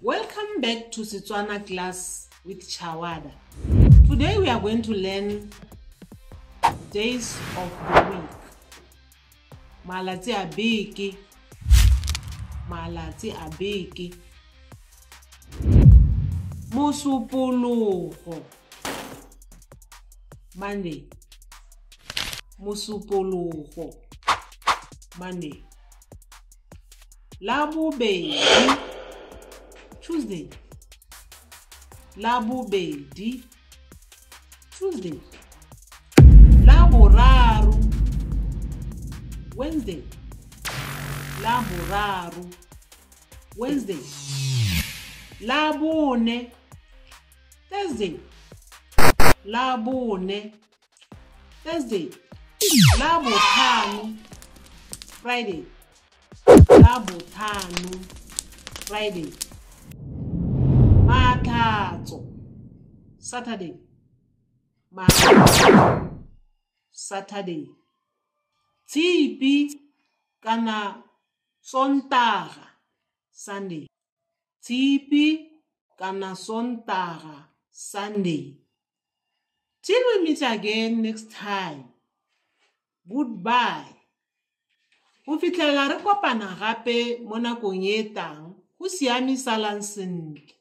Welcome back to Setswana class with Chawada. Today we are going to learn days of the week. Malatsi a beke. Malatsi a beke. Mosupologo. Monday. Mosupologo. Monday. Labobedi. Tuesday. Labobedi. Tuesday. Laboraro. Wednesday. Laboraro. Wednesday. Labone. Thursday. Labone. Thursday. Labothano. Friday. Labothano. Friday. Mathatso. Saturday. Mathatso. Saturday. Tshipi kana Sontaga. Sunday. Tshipi kana Sontaga. Sunday. Till we meet again next time. Goodbye. Ho fihlela re kopana gape mo nakong e tlang, ho siame salang sentle.